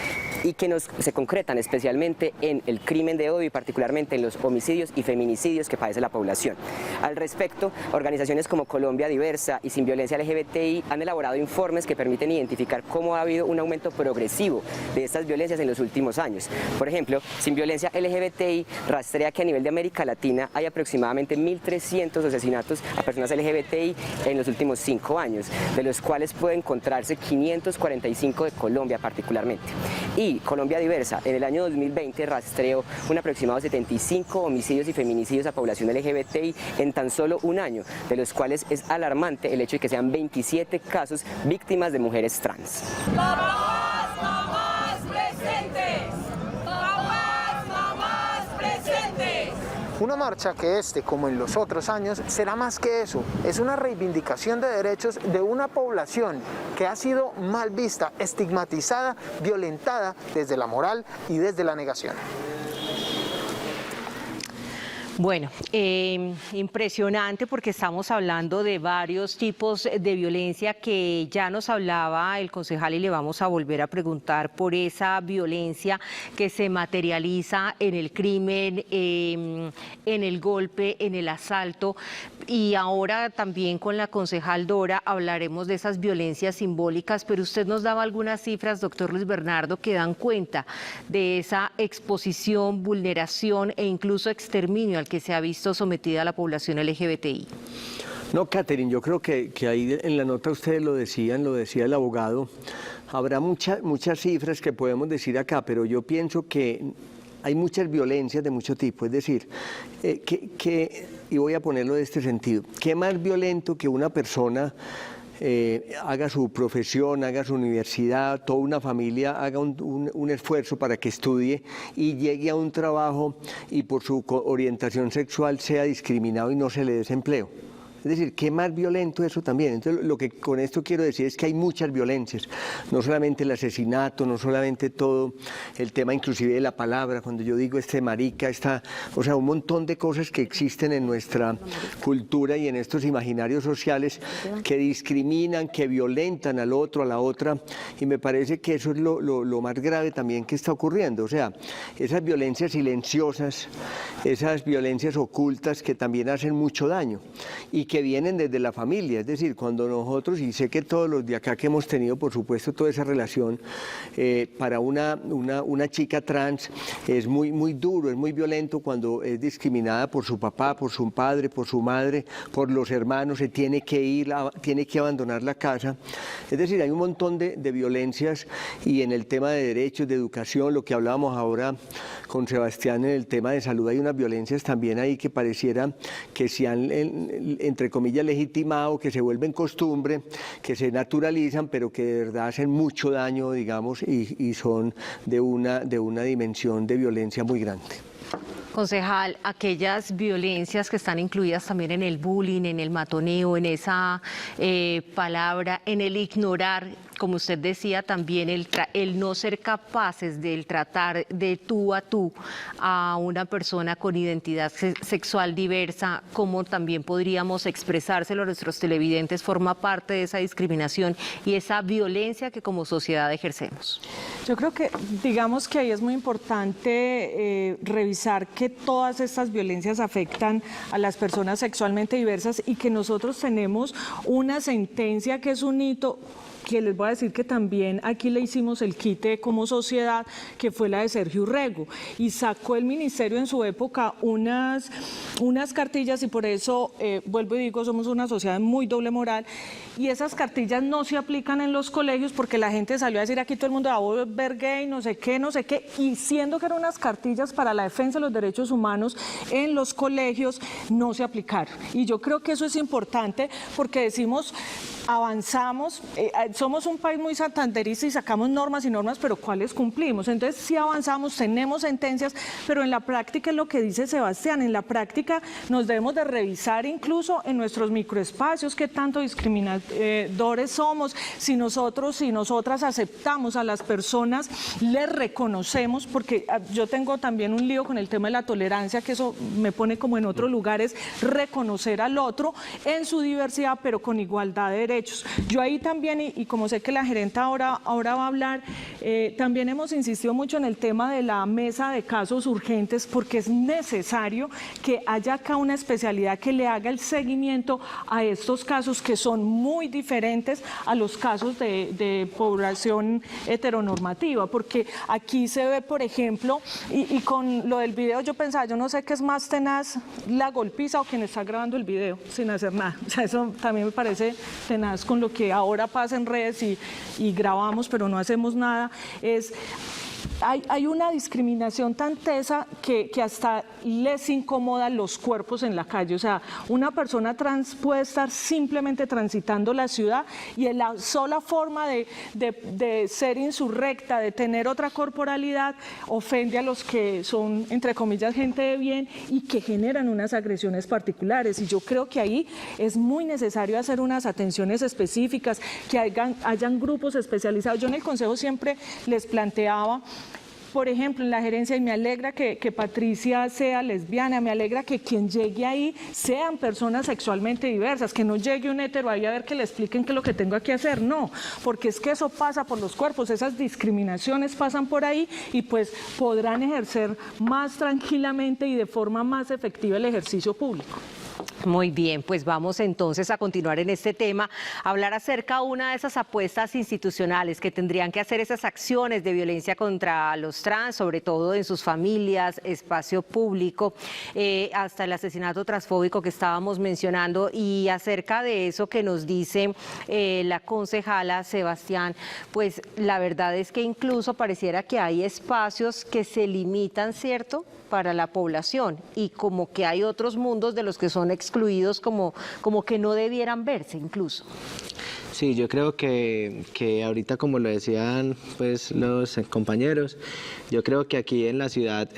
y que se concretan especialmente en el crimen de odio y particularmente en los homicidios y feminicidios que padece la población. Al respecto, organizaciones como Colombia Diversa y Sin Violencia LGBTI han elaborado informes que permiten identificar cómo ha habido un aumento progresivo de estas violencias en los últimos años. Por ejemplo, Sin Violencia LGBTI rastrea que a nivel de América Latina hay aproximadamente 1.300 asesinatos a personas LGBTI en los últimos 5 años, de los cuales puede encontrarse 545 de Colombia particularmente. Y Colombia Diversa en el año 2020 rastreó un aproximado 75 homicidios y feminicidios a población LGBTI en tan solo un año, de los cuales es alarmante el hecho de que sean 27 casos víctimas de mujeres trans. ¡Mamás, mamás presentes! ¡Mamás, mamás presentes! Una marcha que como en los otros años, será más que eso. Es una reivindicación de derechos de una población que ha sido mal vista, estigmatizada, violentada desde la moral y desde la negación. Bueno, impresionante porque estamos hablando de varios tipos de violencia que ya nos hablaba el concejal y le vamos a volver a preguntar por esa violencia que se materializa en el crimen, en el golpe, en el asalto, y ahora también con la concejal Dora hablaremos de esas violencias simbólicas, pero usted nos daba algunas cifras, doctor Luis Bernardo, que dan cuenta de esa exposición, vulneración e incluso exterminio al que se ha visto sometida a la población LGBTI. No, Catherine, yo creo que ahí en la nota ustedes lo decía el abogado, habrá muchas cifras que podemos decir acá, pero yo pienso que hay muchas violencias de mucho tipo, es decir, y voy a ponerlo de este sentido, ¿qué más violento que una persona haga su profesión, haga su universidad, toda una familia haga un esfuerzo para que estudie y llegue a un trabajo y por su orientación sexual sea discriminado y no se le dé empleo? Es decir, ¿qué más violento eso también? Entonces, lo que con esto quiero decir es que hay muchas violencias, no solamente el asesinato, no solamente todo el tema inclusive de la palabra, cuando yo digo marica, o sea, un montón de cosas que existen en nuestra cultura y en estos imaginarios sociales que discriminan, que violentan al otro, a la otra, y me parece que eso es lo más grave también que está ocurriendo, o sea, esas violencias silenciosas, esas violencias ocultas que también hacen mucho daño y que vienen desde la familia, es decir, cuando nosotros, y sé que todos los de acá que hemos tenido, por supuesto, toda esa relación, para una chica trans es muy duro, es muy violento cuando es discriminada por su papá, por su padre, por su madre, por los hermanos, se tiene que ir, tiene que abandonar la casa, es decir, hay un montón de violencias y en el tema de derechos, de educación, lo que hablábamos ahora con Sebastián en el tema de salud, hay unas violencias también ahí que pareciera que se han entre comillas legitimado, que se vuelven costumbre, que se naturalizan, pero que de verdad hacen mucho daño, digamos, y son de una dimensión de violencia muy grande. Concejal, aquellas violencias que están incluidas también en el bullying, en el matoneo, en esa palabra, en el ignorar, como usted decía también, el no ser capaces del tratar de tú a tú a una persona con identidad sexual diversa, como también podríamos expresárselo a nuestros televidentes, forma parte de esa discriminación y esa violencia que como sociedad ejercemos. Yo creo que, digamos que ahí es muy importante revisar que todas estas violencias afectan a las personas sexualmente diversas y que nosotros tenemos una sentencia que es un hito, que les voy a decir que también aquí le hicimos el quite como sociedad, que fue la de Sergio Urrego, y sacó el ministerio en su época unas cartillas, y por eso, vuelvo y digo, somos una sociedad muy doble moral, y esas cartillas no se aplican en los colegios porque la gente salió a decir aquí todo el mundo va a volver gay, no sé qué, y siendo que eran unas cartillas para la defensa de los derechos humanos en los colegios, no se aplicaron. Y yo creo que eso es importante porque decimos, avanzamos, somos un país muy santanderista y sacamos normas y normas, pero ¿cuáles cumplimos? Entonces sí avanzamos, tenemos sentencias, pero en la práctica es lo que dice Sebastián, en la práctica nos debemos de revisar incluso en nuestros microespacios qué tanto discriminadores somos, si nosotros, si nosotras aceptamos a las personas, les reconocemos, porque yo tengo también un lío con el tema de la tolerancia, que eso me pone como en otros lugares, reconocer al otro en su diversidad, pero con igualdad de derechos. Yo ahí también, y como sé que la gerenta ahora va a hablar, también hemos insistido mucho en el tema de la mesa de casos urgentes, porque es necesario que haya acá una especialidad que le haga el seguimiento a estos casos que son muy diferentes a los casos de población heteronormativa, porque aquí se ve, por ejemplo, y con lo del video yo pensaba, yo no sé qué es más tenaz, la golpiza o quien está grabando el video sin hacer nada, o sea, eso también me parece tenaz con lo que ahora pasa en redes y grabamos pero no hacemos nada, hay una discriminación tan tesa que hasta les incomoda los cuerpos en la calle. O sea, una persona trans puede estar simplemente transitando la ciudad y en la sola forma de ser insurrecta, de tener otra corporalidad, ofende a los que son, entre comillas, gente de bien y que generan unas agresiones particulares. Y yo creo que ahí es muy necesario hacer unas atenciones específicas, que hayan grupos especializados. Yo en el Consejo siempre les planteaba por ejemplo, en la gerencia, y me alegra que Patricia sea lesbiana, me alegra que quien llegue ahí sean personas sexualmente diversas, que no llegue un hetero ahí a ver que le expliquen qué es lo que tengo que hacer, no, porque es que eso pasa por los cuerpos, esas discriminaciones pasan por ahí y pues podrán ejercer más tranquilamente y de forma más efectiva el ejercicio público. Muy bien, pues vamos entonces a continuar en este tema, a hablar acerca de una de esas apuestas institucionales que tendrían que hacer esas acciones de violencia contra los trans, sobre todo en sus familias, espacio público, hasta el asesinato transfóbico que estábamos mencionando, y acerca de eso que nos dice la concejala Sebastián, pues la verdad es que incluso pareciera que hay espacios que se limitan, ¿cierto?, para la población, y como que hay otros mundos de los que son excluidos como que no debieran verse incluso. Sí, yo creo que ahorita, como lo decían pues los compañeros, yo creo que aquí en la ciudad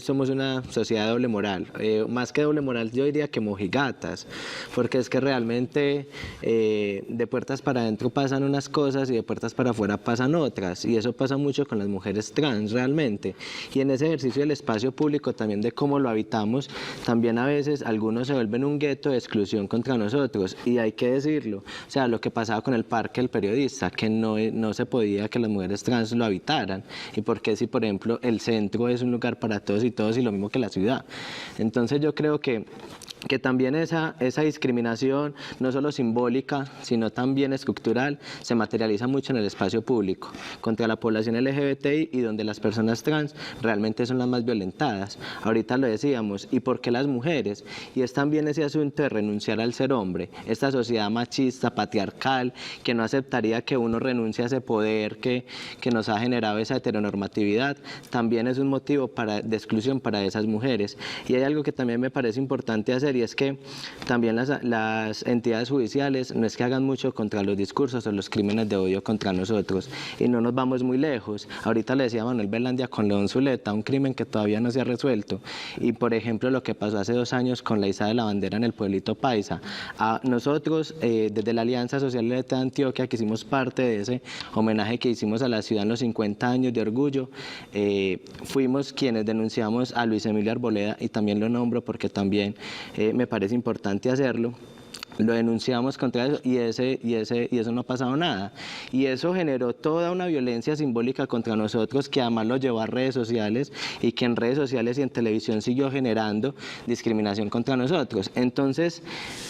somos una sociedad de doble moral, más que doble moral yo diría que mojigatas, porque es que realmente de puertas para adentro pasan unas cosas y de puertas para afuera pasan otras, y eso pasa mucho con las mujeres trans realmente, y en ese ejercicio del espacio público también de cómo lo habitamos, también a veces algunos se vuelven un gueto de exclusión contra nosotros, y hay que decirlo, o sea, lo que pasaba con el Parque El Periodista, que no se podía que las mujeres trans lo habitaran, y porque si por ejemplo el centro es un lugar para todos y lo mismo que la ciudad. Entonces yo creo que también esa discriminación, no solo simbólica, sino también estructural, se materializa mucho en el espacio público, contra la población LGBTI y donde las personas trans realmente son las más violentadas. Ahorita lo decíamos, ¿y por qué las mujeres? Y es también ese asunto de renunciar al ser hombre, esta sociedad machista, patriarcal, que no aceptaría que uno renuncie a ese poder que nos ha generado esa heteronormatividad, también es un motivo de exclusión para esas mujeres. Y hay algo que también me parece importante hacer, y es que también las entidades judiciales no es que hagan mucho contra los discursos o los crímenes de odio contra nosotros, y no nos vamos muy lejos. Ahorita le decía Manuel Belandia con León Zuleta, un crimen que todavía no se ha resuelto, y por ejemplo lo que pasó hace 2 años con la izada de la bandera en el pueblito paisa. Nosotros desde la Alianza Social de Antioquia, que hicimos parte de ese homenaje que hicimos a la ciudad en los 50 años de orgullo, fuimos quienes denunciamos a Luis Emilio Arboleda, y también lo nombro porque también me parece importante hacerlo. Lo denunciamos contra eso y eso no ha pasado nada. Y eso generó toda una violencia simbólica contra nosotros, que además lo llevó a redes sociales, y que en redes sociales y en televisión siguió generando discriminación contra nosotros. Entonces,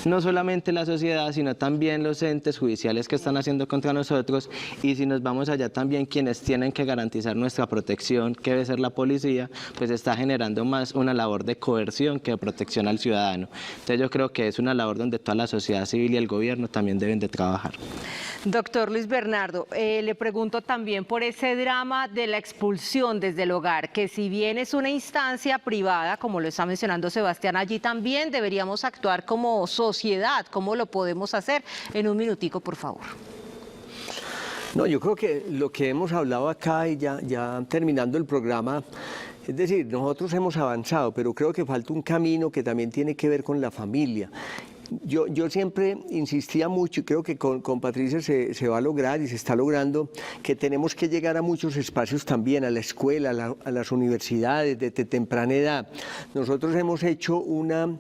no solamente la sociedad, sino también los entes judiciales que están haciendo contra nosotros, y si nos vamos allá también quienes tienen que garantizar nuestra protección, que debe ser la policía, pues está generando más una labor de coerción que de protección al ciudadano. Entonces yo creo que es una labor donde toda la sociedad civil y el gobierno también deben de trabajar. Doctor Luis Bernardo, le pregunto también por ese drama de la expulsión desde el hogar, que si bien es una instancia privada, como lo está mencionando Sebastián, allí también deberíamos actuar como sociedad. ¿Cómo lo podemos hacer? En un minutico, por favor. No, yo creo que lo que hemos hablado acá, y ya terminando el programa, es decir, nosotros hemos avanzado, pero creo que falta un camino que también tiene que ver con la familia. Yo siempre insistía mucho, y creo que con Patricia se va a lograr y se está logrando, que tenemos que llegar a muchos espacios también, a la escuela, a las universidades, desde temprana edad. Nosotros hemos hecho una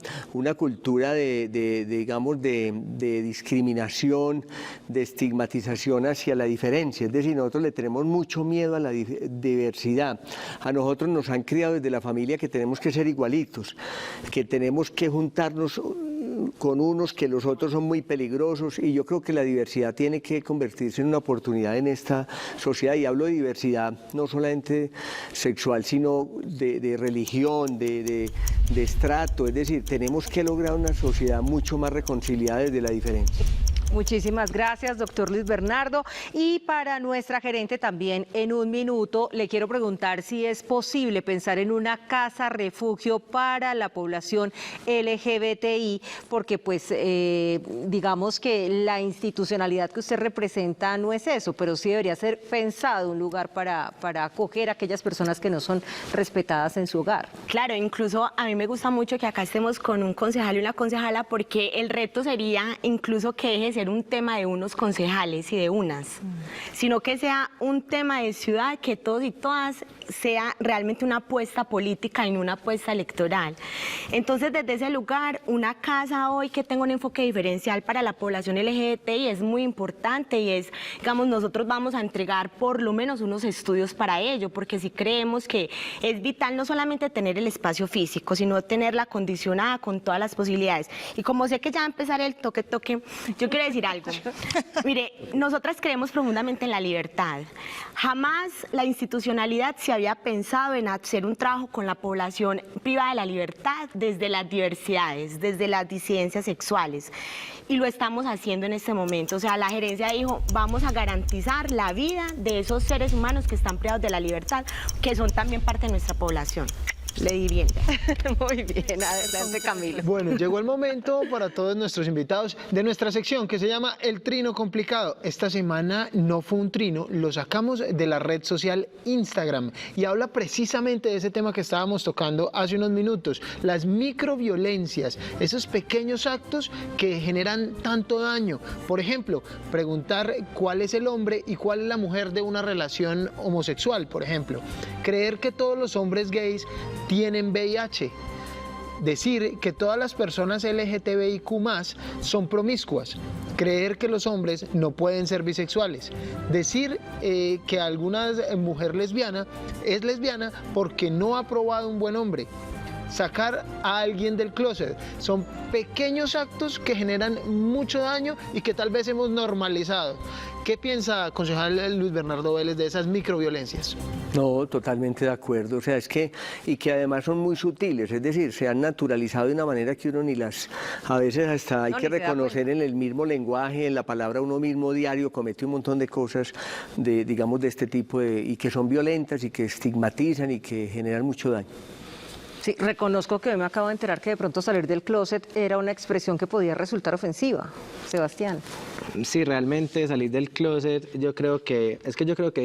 cultura digamos, de discriminación, de estigmatización hacia la diferencia. Es decir, nosotros le tenemos mucho miedo a la diversidad. A nosotros nos han criado desde la familia que tenemos que ser igualitos, que tenemos que juntarnos con unos, que los otros son muy peligrosos, y yo creo que la diversidad tiene que convertirse en una oportunidad en esta sociedad, y hablo de diversidad no solamente sexual, sino de religión, de estrato, es decir, tenemos que lograr una sociedad mucho más reconciliada desde la diferencia. Muchísimas gracias, doctor Luis Bernardo. Y para nuestra gerente también, en un minuto, le quiero preguntar si es posible pensar en una casa refugio para la población LGBTI, porque pues digamos que la institucionalidad que usted representa no es eso, pero sí debería ser pensado un lugar para acoger a aquellas personas que no son respetadas en su hogar. Claro, incluso a mí me gusta mucho que acá estemos con un concejal y una concejala, porque el reto sería incluso que ejes ser un tema de unos concejales y de unas, sino que sea un tema de ciudad, que todos y todas sea realmente una apuesta política y no una apuesta electoral. Entonces, desde ese lugar, una casa hoy que tenga un enfoque diferencial para la población LGBTI es muy importante y es, digamos, nosotros vamos a entregar por lo menos unos estudios para ello, porque sí creemos que es vital no solamente tener el espacio físico, sino tenerla acondicionada con todas las posibilidades. Y como sé que ya va a empezar el toque, yo quiero decir algo. Mire, nosotras creemos profundamente en la libertad. Jamás la institucionalidad se había pensado en hacer un trabajo con la población privada de la libertad desde las diversidades, desde las disidencias sexuales. Y lo estamos haciendo en este momento. O sea, la gerencia dijo, vamos a garantizar la vida de esos seres humanos que están privados de la libertad, que son también parte de nuestra población. Le di bien. Muy bien, adelante Camilo. Bueno, llegó el momento para todos nuestros invitados de nuestra sección que se llama El Trino Complicado. Esta semana no fue un trino, lo sacamos de la red social Instagram y habla precisamente de ese tema que estábamos tocando hace unos minutos, las microviolencias, esos pequeños actos que generan tanto daño. Por ejemplo, preguntar cuál es el hombre y cuál es la mujer de una relación homosexual, por ejemplo. Creer que todos los hombres gays tienen VIH, decir que todas las personas LGTBIQ+ son promiscuas, creer que los hombres no pueden ser bisexuales, decir que alguna mujer lesbiana es lesbiana porque no ha probado un buen hombre, sacar a alguien del closet. Son pequeños actos que generan mucho daño y que tal vez hemos normalizado. ¿Qué piensa, concejal Luis Bernardo Vélez, de esas microviolencias? No, totalmente de acuerdo. O sea, es que, y que además son muy sutiles, es decir, se han naturalizado de una manera que uno ni las, a veces hasta hay que reconocer en el mismo lenguaje, en la palabra uno mismo diario, comete un montón de cosas, digamos, de este tipo, y que son violentas y que estigmatizan y que generan mucho daño. Sí, reconozco que hoy me acabo de enterar que de pronto salir del closet era una expresión que podía resultar ofensiva. Sebastián. Sí, realmente salir del closet, yo creo que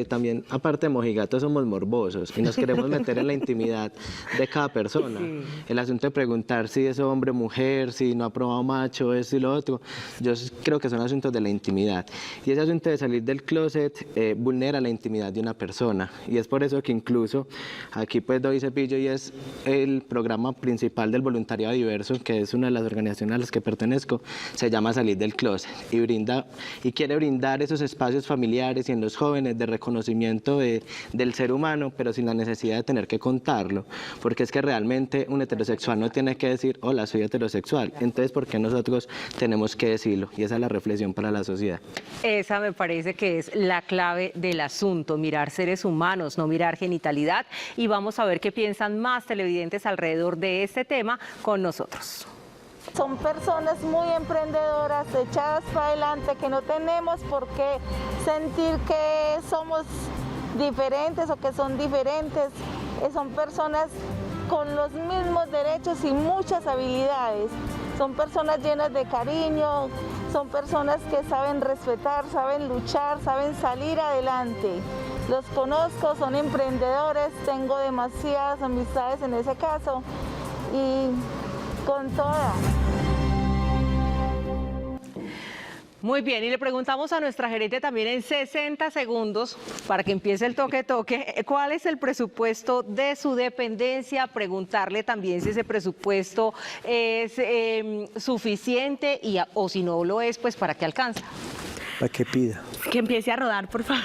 también, aparte de mojigatos, somos morbosos y nos queremos meter en la intimidad de cada persona. Sí. El asunto de preguntar si es hombre, mujer, si no ha probado macho, esto y lo otro, yo creo que son asuntos de la intimidad. Y ese asunto de salir del closet vulnera la intimidad de una persona. Y es por eso que incluso aquí pues doy cepillo y es el programa principal del voluntariado diverso, que es una de las organizaciones a las que pertenezco, se llama Salir del Closet y quiere brindar esos espacios familiares y en los jóvenes de reconocimiento del ser humano, pero sin la necesidad de tener que contarlo, porque es que realmente un heterosexual no tiene que decir, hola, soy heterosexual, entonces ¿por qué nosotros tenemos que decirlo? Y esa es la reflexión para la sociedad. Esa me parece que es la clave del asunto, mirar seres humanos, no mirar genitalidad, y vamos a ver qué piensan más televidentes alrededor de este tema con nosotros. Son personas muy emprendedoras, echadas para adelante, que no tenemos por qué sentir que somos diferentes o que son diferentes. Son personas con los mismos derechos y muchas habilidades. Son personas llenas de cariño, son personas que saben respetar, saben luchar, saben salir adelante. Los conozco, son emprendedores, tengo demasiadas amistades en ese caso y con toda. Muy bien, y le preguntamos a nuestra gerente también en 60 segundos, para que empiece el toque, ¿cuál es el presupuesto de su dependencia? Preguntarle también si ese presupuesto es suficiente o si no lo es, pues ¿para qué alcanza? Para que pida. Que empiece a rodar, por favor.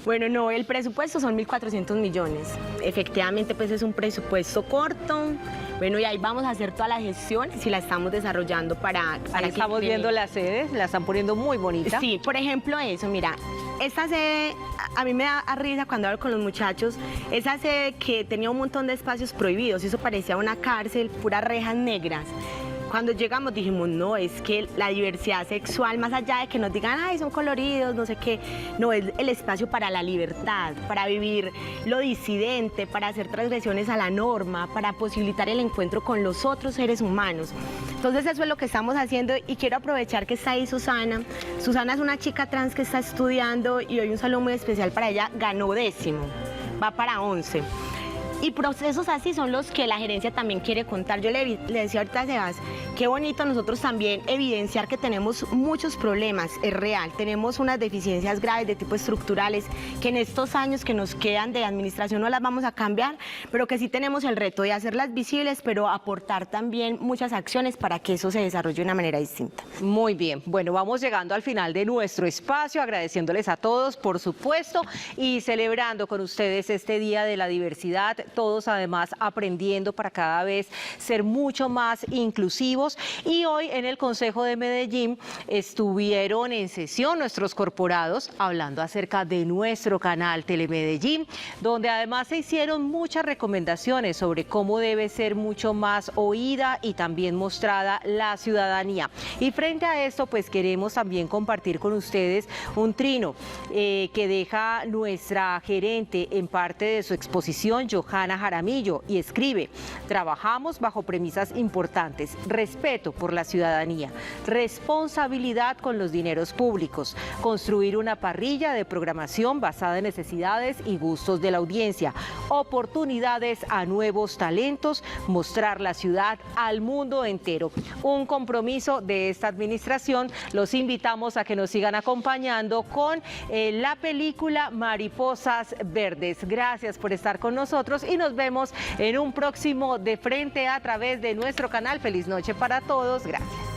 Bueno, no, el presupuesto son 1.400 millones. Efectivamente, pues es un presupuesto corto. Bueno, y ahí vamos a hacer todas las gestiones y la estamos desarrollando para ahí que estamos viendo las sedes, la están poniendo muy bonita. Sí, por ejemplo eso, mira, esta sede, a mí me da risa cuando hablo con los muchachos, esa sede que tenía un montón de espacios prohibidos, eso parecía una cárcel, puras rejas negras. Cuando llegamos dijimos, no, es que la diversidad sexual, más allá de que nos digan, ay, son coloridos, no sé qué, no, es el espacio para la libertad, para vivir lo disidente, para hacer transgresiones a la norma, para posibilitar el encuentro con los otros seres humanos. Entonces eso es lo que estamos haciendo y quiero aprovechar que está ahí Susana. Susana es una chica trans que está estudiando y hoy un saludo muy especial para ella, ganó 10º, va para 11. Y procesos así son los que la gerencia también quiere contar. Yo le decía ahorita a Sebas, qué bonito nosotros también evidenciar que tenemos muchos problemas, es real, tenemos unas deficiencias graves de tipo estructurales que en estos años que nos quedan de administración no las vamos a cambiar, pero que sí tenemos el reto de hacerlas visibles, pero aportar también muchas acciones para que eso se desarrolle de una manera distinta. Muy bien, bueno, vamos llegando al final de nuestro espacio, agradeciéndoles a todos, por supuesto, y celebrando con ustedes este Día de la Diversidad, todos además aprendiendo para cada vez ser mucho más inclusivos. Y hoy en el Consejo de Medellín estuvieron en sesión nuestros corporados hablando acerca de nuestro canal Telemedellín, donde además se hicieron muchas recomendaciones sobre cómo debe ser mucho más oída y también mostrada la ciudadanía. Y frente a esto, pues queremos también compartir con ustedes un trino que deja nuestra gerente en parte de su exposición, Johanna Jaramillo, y escribe: trabajamos bajo premisas importantes, respeto por la ciudadanía, responsabilidad con los dineros públicos, construir una parrilla de programación basada en necesidades y gustos de la audiencia, oportunidades a nuevos talentos, mostrar la ciudad al mundo entero. Un compromiso de esta administración. Los invitamos a que nos sigan acompañando con la película Mariposas Verdes. Gracias por estar con nosotros y nos vemos en un próximo De Frente a través de nuestro canal. Feliz noche para todos. Gracias.